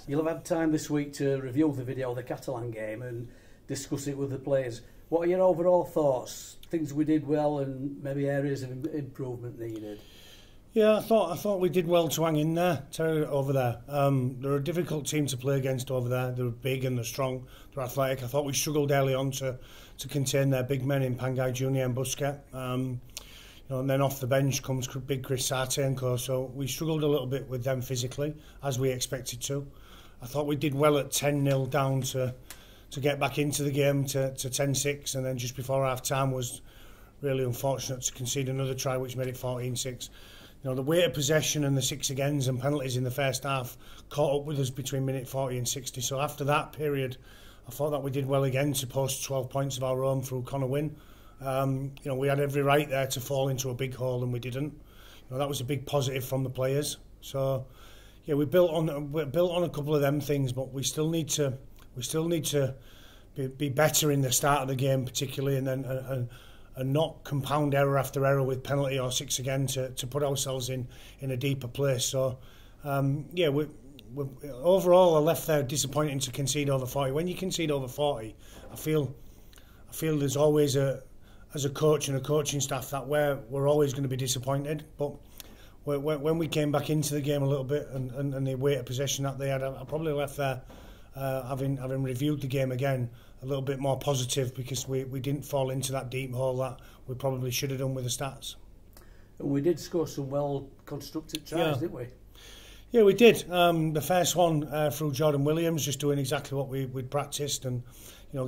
You'll have had time this week to review the video of the Catalan game and discuss it with the players. What are your overall thoughts? Things we did well and maybe areas of improvement needed? Yeah, I thought we did well to hang in there, over there. They're a difficult team to play against over there. They're big and they're strong, they're athletic. I thought we struggled early on to contain their big men in Pangai Junior and Busquets. And then off the bench comes big Chris Sartenko, so we struggled a little bit with them physically, as we expected to. I thought we did well at 10-0 down to get back into the game to 10-6, and then just before half-time was really unfortunate to concede another try, which made it 14-6. The weight of possession and the 6 agains and penalties in the first half caught up with us between minute 40 and 60. So after that period, I thought that we did well again to post 12 points of our own through Connor Wynne. We had every right there to fall into a big hole, and we didn't. That was a big positive from the players. So, yeah, we built on a couple of them things, but we still need to be better in the start of the game, particularly, and then and not compound error after error with penalty or 6 again to put ourselves in a deeper place. So, we overall I left there disappointing to concede over 40. When you concede over 40, I feel there's always as a coach and a coaching staff that we're always going to be disappointed. But when we came back into the game a little bit and the weight of possession that they had, I probably left there having reviewed the game again a little bit more positive, because we didn't fall into that deep hole that we probably should have done with the stats. And we did score some well constructed tries, didn't we? Yeah, we did. The first one through Jordan Williams, just doing exactly what we'd practised, and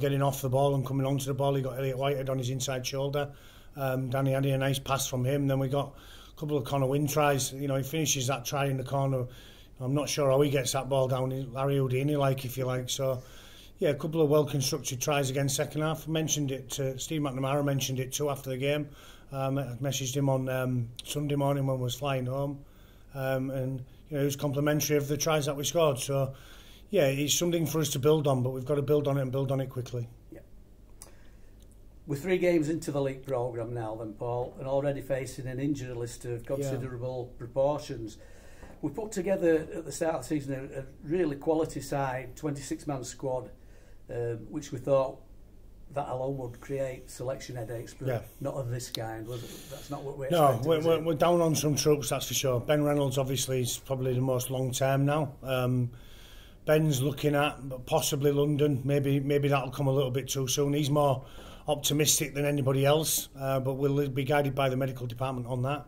getting off the ball and coming onto the ball. He got Elliot Whitehead on his inside shoulder. Danny had a nice pass from him. Then we got a couple of Connor Wynne tries. He finishes that try in the corner. I'm not sure how he gets that ball down. Larry Houdini-like, if you like. So, yeah, a couple of well-constructed tries again second half. Mentioned it to Steve McNamara, mentioned it too after the game. I messaged him on Sunday morning when we was flying home. And he was complimentary of the tries that we scored. So, yeah, it's something for us to build on, but we've got to build on it and build on it quickly. Yeah. We're 3 games into the league programme now then, Paul, and already facing an injury list of considerable proportions. We put together at the start of the season a really quality side, 26-man squad, which we thought that alone would create selection headaches, but not of this kind, was it? That's not what we expected. No, we're down on some troops, that's for sure. Ben Reynolds obviously is probably the most long-term now. Ben's looking at possibly London. Maybe that'll come a little bit too soon. He's more optimistic than anybody else, but we'll be guided by the medical department on that.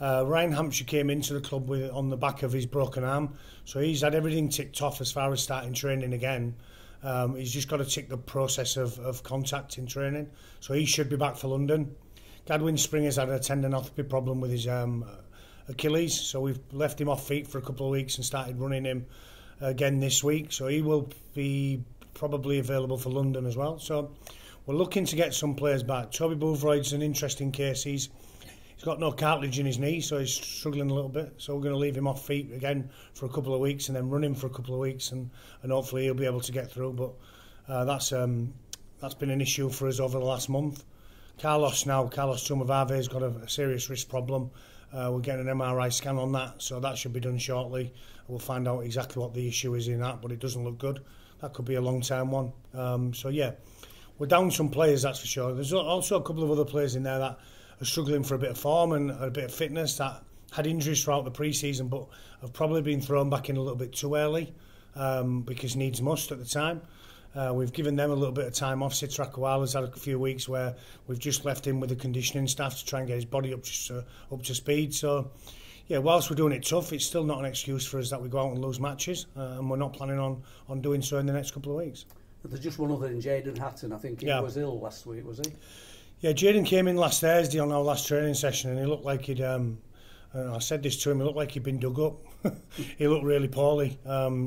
Ryan Hampshire came into the club on the back of his broken arm, so he's had everything ticked off as far as starting training again. He's just got to tick the process of contact in training, so he should be back for London. Gadwin Springer's had a tendinopathy problem with his Achilles, so we've left him off feet for a couple of weeks and started running him again this week, so he will be probably available for London as well. So we're looking to get some players back. Toby Boothroyd's an interesting case. He's got no cartilage in his knee, so he's struggling a little bit. So we're going to leave him off feet again for a couple of weeks and then run him for a couple of weeks, and hopefully he'll be able to get through. But that's been an issue for us over the last month. Carlos Tumavave has got a serious wrist problem. We're getting an MRI scan on that, so that should be done shortly. We'll find out exactly what the issue is in that, but it doesn't look good. That could be a long-term one. So yeah, we're down some players, that's for sure. There's also a couple of other players in there that are struggling for a bit of form and a bit of fitness, that had injuries throughout the pre-season but have probably been thrown back in a little bit too early, because needs must at the time. We've given them a little bit of time off. Citra Koala's had a few weeks where we've just left him with the conditioning staff to try and get his body up to speed. So, yeah, whilst we're doing it tough, it's still not an excuse for us that we go out and lose matches, and we're not planning on doing so in the next couple of weeks. But there's just one other in Jaden Hatton. I think he was ill last week, was he? Yeah, Jaden came in last Thursday on our last training session, and he looked like he'd... I said this to him, he looked like he'd been dug up. He looked really poorly.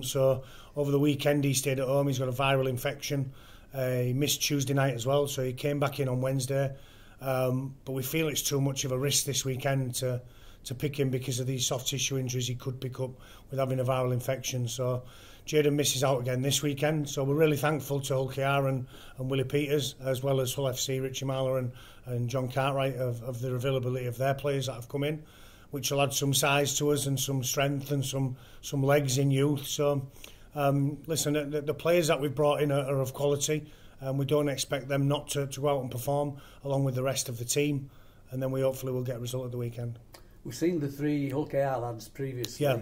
So over the weekend he stayed at home. He's got a viral infection. He missed Tuesday night as well, so he came back in on Wednesday. But we feel it's too much of a risk this weekend to pick him because of these soft tissue injuries he could pick up with having a viral infection. So Jaden misses out again this weekend. So we're really thankful to Hull KR and Willie Peters, as well as Hull FC, Richie Marler and John Cartwright of the availability of their players that have come in, which will add some size to us and some strength and some legs in youth. So Listen, the players that we've brought in are of quality, and we don't expect them not to go out and perform along with the rest of the team, and then we hopefully will get a result at the weekend. We've seen the 3 Hull KR lads previously. Yeah.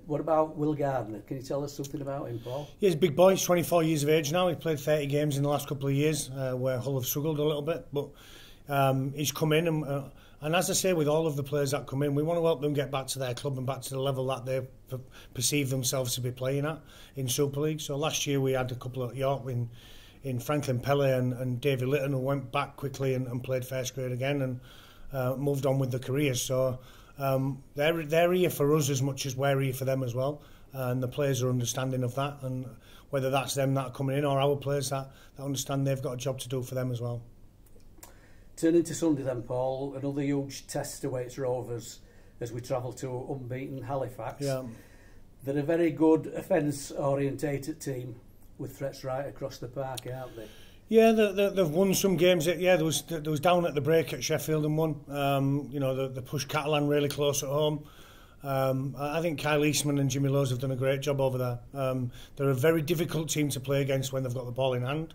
What about Will Gardner? Can you tell us something about him, Paul? Yeah, he's a big boy. He's 24 years of age now. He's played 30 games in the last couple of years, where Hull have struggled a little bit. But he's come in, and as I say, with all of the players that come in, we want to help them get back to their club and back to the level that they perceive themselves to be playing at in Super League. So last year we had a couple at York in Franklin Pele and Davy Litton, who went back quickly and played first grade again and moved on with their careers. So they're here for us as much as we're here for them as well, and the players are understanding of that, and whether that's them that are coming in or our players that understand they've got a job to do for them as well. Turning to Sunday then, Paul, another huge test awaits Rovers as we travel to unbeaten Halifax. Yeah. They're a very good offence-orientated team with threats right across the park, aren't they? Yeah, they've won some games. Yeah, there was down at the break at Sheffield and won. They pushed Catalan really close at home. I think Kyle Eastman and Jimmy Lowes have done a great job over there. They're a very difficult team to play against when they've got the ball in hand.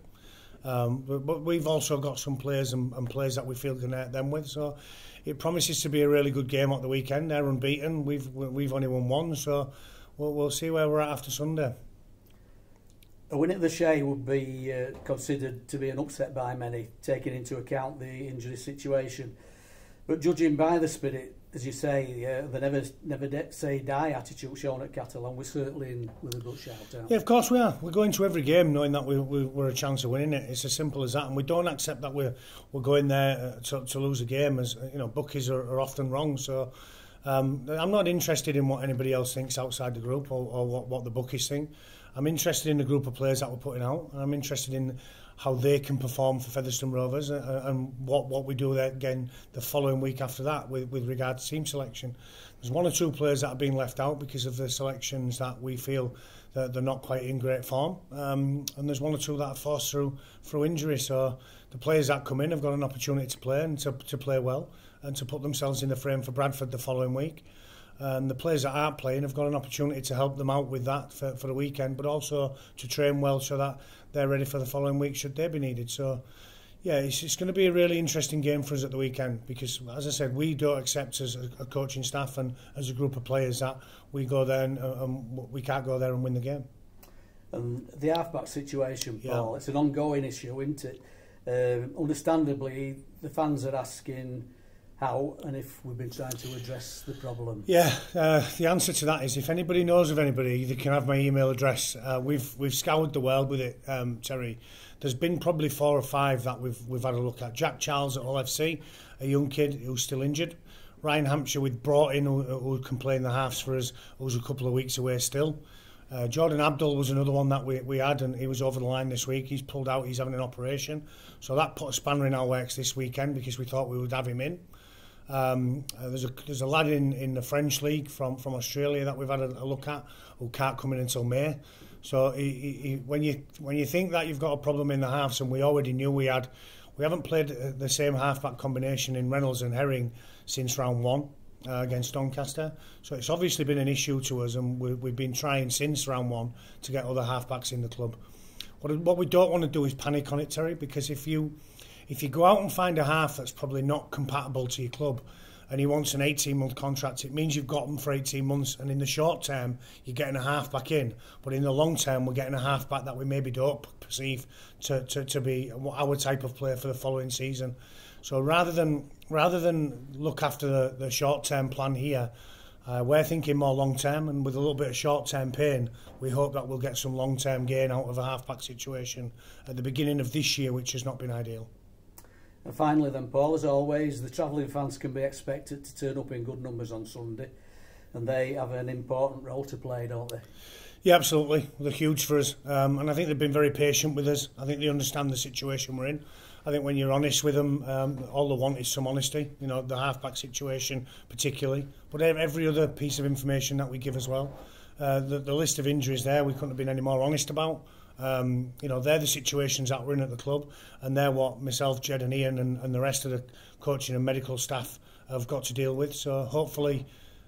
But we've also got some players and players that we feel can hurt them with. So it promises to be a really good game at the weekend. They're unbeaten. We've only won one, so we'll see where we're at after Sunday. A win at the Shea would be considered to be an upset by many, taking into account the injury situation. But judging by the spirit, as you say, the never say die attitude shown at Catalan, we're certainly in with a good shout out. Yeah, of course we are. We're going to every game knowing that we're a chance of winning it. It's as simple as that, and we don't accept that we're going there to lose a game. As you know, bookies are often wrong. So I'm not interested in what anybody else thinks outside the group or what the bookies think. I'm interested in the group of players that we're putting out, and I'm interested in how they can perform for Featherstone Rovers and what we do there again the following week after that with regard to team selection. There's 1 or 2 players that have been left out because of the selections that we feel that they're not quite in great form, and there's 1 or 2 that are forced through injury. So the players that come in have got an opportunity to play and to play well and to put themselves in the frame for Bradford the following week. And the players that aren't playing have got an opportunity to help them out with that for the weekend, but also to train well so that they're ready for the following week should they be needed. So, yeah, it's going to be a really interesting game for us at the weekend because, as I said, we don't accept as a coaching staff and as a group of players that we go there and we can't go there and win the game. And the halfback situation, Paul, it's an ongoing issue, isn't it? Understandably, the fans are asking how and if we've been trying to address the problem. Yeah, the answer to that is if anybody knows of anybody, they can have my email address. We've scoured the world with it, Terry. There's been probably 4 or 5 that we've had a look at. Jack Charles at Hull FC, a young kid who's still injured. Ryan Hampshire we've brought in who can play in the halves for us, who's a couple of weeks away still. Jordan Abdul was another one that we had, and he was over the line this week. He's pulled out, he's having an operation. So that put a spanner in our works this weekend because we thought we would have him in. There's a lad in the French league from Australia that we've had a look at who can't come in until May. So when you think that you've got a problem in the halves, and we already knew we haven't played the same halfback combination in Reynolds and Herring since round 1 against Doncaster. So it's obviously been an issue to us, and we've been trying since round 1 to get other halfbacks in the club. What we don't want to do is panic on it, Terry, because if you go out and find a half that's probably not compatible to your club and he wants an 18-month contract, it means you've got him for 18 months. And in the short term, you're getting a half back in. But in the long term, we're getting a half back that we maybe don't perceive to be our type of player for the following season. So rather than look after the short-term plan here, we're thinking more long-term, and with a little bit of short-term pain, we hope that we'll get some long-term gain out of a half-back situation at the beginning of this year, which has not been ideal. And finally then, Paul, as always, the travelling fans can be expected to turn up in good numbers on Sunday, and they have an important role to play, don't they? Yeah, absolutely. They're huge for us, and I think they've been very patient with us. I think they understand the situation we're in. I think when you're honest with them, all they want is some honesty, you know, the half-back situation particularly, but every other piece of information that we give as well. The list of injuries there, we couldn't have been any more honest about. They're the situations that we're in at the club, and they're what myself, Jed and Ian and the rest of the coaching and medical staff have got to deal with. So hopefully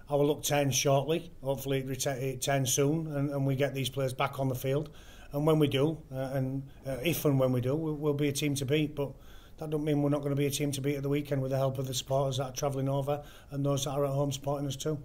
our luck turns shortly. Hopefully it turns soon, and we get these players back on the field. And when we do, if and when we do, we'll be a team to beat. But that don't mean we're not going to be a team to beat at the weekend with the help of the supporters that are travelling over and those that are at home supporting us too.